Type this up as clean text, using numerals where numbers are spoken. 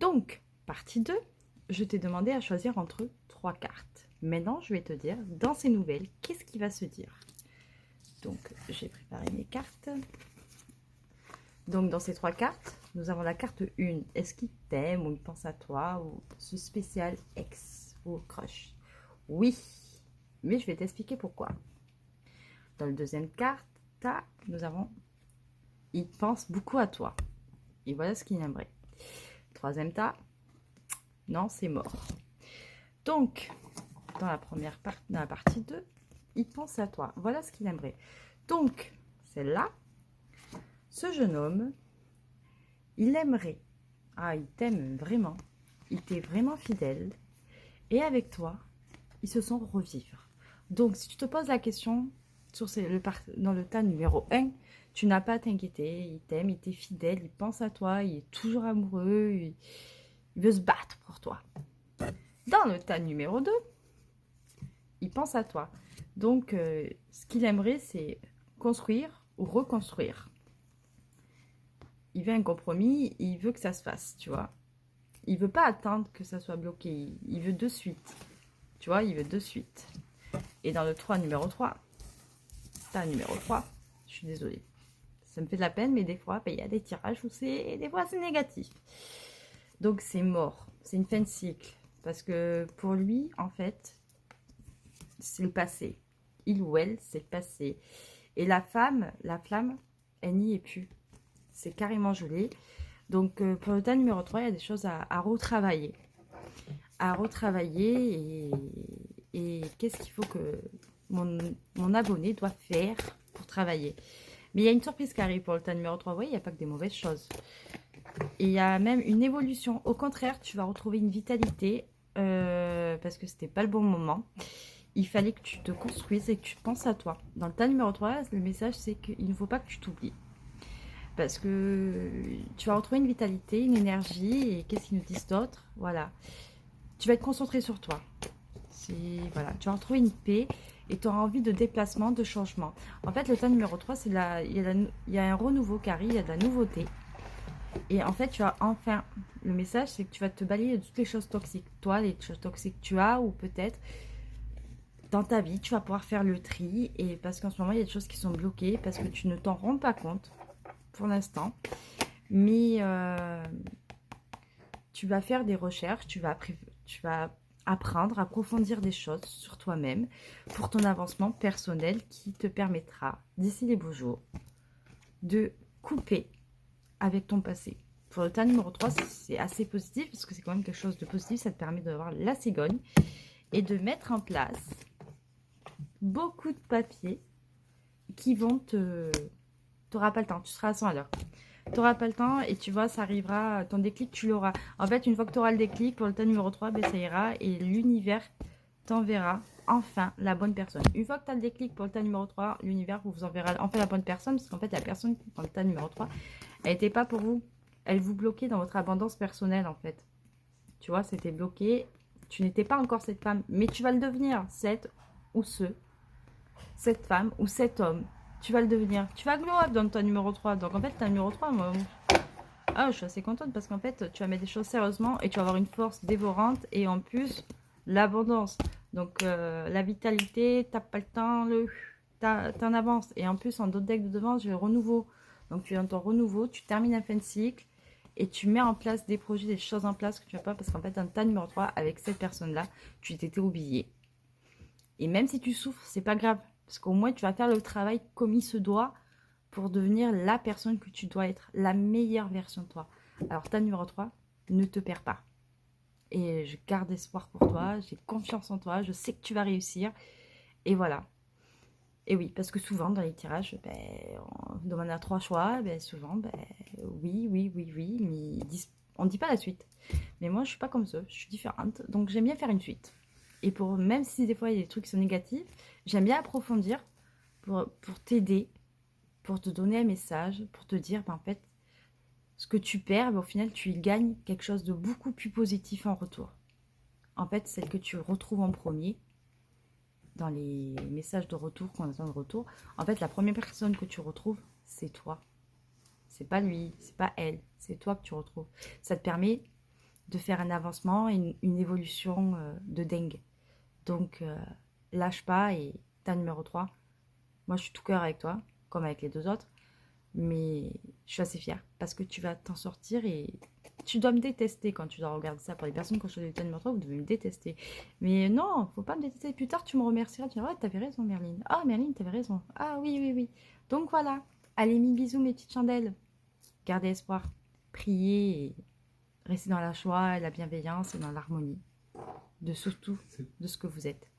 Donc, partie 2, je t'ai demandé à choisir entre 3 cartes. Maintenant, je vais te dire, dans ces nouvelles, qu'est-ce qui va se dire. Donc, j'ai préparé mes cartes. Donc, dans ces 3 cartes, nous avons la carte 1. Est-ce qu'il t'aime ou il pense à toi ou ce spécial ex ou crush? Oui, mais je vais t'expliquer pourquoi. Dans la deuxième carte, nous avons il pense beaucoup à toi. Et voilà ce qu'il aimerait. Troisième tas, non, c'est mort. Donc, dans la partie 2, il pense à toi. Voilà ce qu'il aimerait. Donc, celle-là, ce jeune homme, il aimerait. Ah, il t'aime vraiment. Il t'est vraiment fidèle. Et avec toi, ils se sont revivre. Donc, si tu te poses la question dans le tas numéro 1, tu n'as pas à t'inquiéter. Il t'aime, il t'est fidèle, il pense à toi, il est toujours amoureux, il veut se battre pour toi. Dans le tas numéro 2, il pense à toi. Donc, ce qu'il aimerait, c'est construire ou reconstruire. Il veut un compromis, il veut que ça se fasse, tu vois. Il veut pas attendre que ça soit bloqué, il veut de suite. Tu vois, il veut de suite. Et dans le 3, numéro 3, tas numéro 3, je suis désolée. Ça me fait de la peine, mais des fois, il y a des tirages où des fois, c'est négatif. Donc, c'est mort. C'est une fin de cycle. Parce que pour lui, en fait, c'est le passé. Il ou elle, c'est le passé. Et la flamme, elle n'y est plus. C'est carrément gelé. Donc, pour le tas numéro 3, il y a des choses à retravailler. Et qu'est-ce qu'il faut que mon abonné doit faire pour travailler. Mais il y a une surprise qui arrive pour le tas numéro 3. Vous voyez, il n'y a pas que des mauvaises choses. Et il y a même une évolution. Au contraire, tu vas retrouver une vitalité parce que c'était pas le bon moment. Il fallait que tu te construises et que tu penses à toi. Dans le tas numéro 3, le message, c'est qu'il ne faut pas que tu t'oublies. Parce que tu vas retrouver une vitalité, une énergie. Et qu'est-ce qu'ils nous disent d'autre? Voilà. Tu vas être concentré sur toi. Voilà. Tu vas retrouver une paix et tu auras envie de déplacement, de changement. En fait, le tas numéro 3, il y a un renouveau qui arrive, il y a de la nouveauté. Et en fait, tu as enfin... Le message, c'est que tu vas te balayer de toutes les choses toxiques. Toi, les choses toxiques que tu as ou peut-être... Dans ta vie, tu vas pouvoir faire le tri et parce qu'en ce moment, il y a des choses qui sont bloquées parce que tu ne t'en rends pas compte pour l'instant. Mais tu vas faire des recherches, tu vas apprendre, approfondir des choses sur toi-même pour ton avancement personnel qui te permettra, d'ici les beaux jours, de couper avec ton passé. Pour le tas numéro 3, c'est assez positif parce que c'est quand même quelque chose de positif. Ça te permet d'avoir la cigogne et de mettre en place beaucoup de papiers qui vont te... Tu n'auras pas le temps, tu seras à 100 à l'heure. Tu n'auras pas le temps et tu vois, ça arrivera, ton déclic, tu l'auras. En fait, une fois que tu auras le déclic, pour le tas numéro 3, ben, ça ira et l'univers t'enverra enfin la bonne personne. Une fois que tu as le déclic pour le tas numéro 3, l'univers vous enverra enfin la bonne personne parce qu'en fait, la personne dans le tas numéro 3, elle n'était pas pour vous. Elle vous bloquait dans votre abondance personnelle en fait. Tu vois, c'était bloqué. Tu n'étais pas encore cette femme, mais tu vas le devenir, cette femme ou cet homme. Tu vas le devenir. Tu vas glow up dans ton numéro 3. Donc en fait, ta numéro 3, moi, je suis assez contente parce qu'en fait, tu vas mettre des choses sérieusement et tu vas avoir une force dévorante et en plus, l'abondance. Donc la vitalité, t'as pas le temps, t'en avances. Et en plus, en d'autres decks de devant, j'ai le renouveau. Donc tu es dans ton renouveau, tu termines la fin de cycle et tu mets en place des projets, des choses en place que tu vas pas parce qu'en fait, dans ta numéro 3, avec cette personne-là, tu t'étais oublié. Et même si tu souffres, c'est pas grave. Parce qu'au moins, tu vas faire le travail comme il se doit pour devenir la personne que tu dois être, la meilleure version de toi. Alors, ta numéro 3, ne te perds pas. Et je garde espoir pour toi, j'ai confiance en toi, je sais que tu vas réussir. Et voilà. Et oui, parce que souvent, dans les tirages, on demande à 3 choix, souvent, oui, oui, oui, oui, mais on ne dit pas la suite. Mais moi, je suis pas comme ça, je suis différente, donc j'aime bien faire une suite. Et même si des fois, il y a des trucs qui sont négatifs, j'aime bien approfondir pour t'aider, pour te donner un message, pour te dire, en fait, ce que tu perds, au final, tu y gagnes quelque chose de beaucoup plus positif en retour. En fait, celle que tu retrouves en premier, dans les messages de retour, qu'on attend de retour, en fait, la première personne que tu retrouves, c'est toi. C'est pas lui, c'est pas elle, c'est toi que tu retrouves. Ça te permet de faire un avancement et une évolution de dingue. Donc, lâche pas et ta numéro 3. Moi, je suis tout cœur avec toi, comme avec les deux autres. Mais je suis assez fière parce que tu vas t'en sortir et tu dois me détester quand tu dois regarder ça. Pour les personnes qui ont choisi le numéro 3, vous devez me détester. Mais non, faut pas me détester. Plus tard, tu me remercieras. Tu diras, ouais, t'avais raison, Merline. Ah, Merline, t'avais raison. Ah, oui, oui, oui. Donc voilà. Allez, mis bisous, mes petites chandelles. Gardez espoir. Priez et restez dans la joie, la bienveillance et dans l'harmonie. De surtout de ce que vous êtes.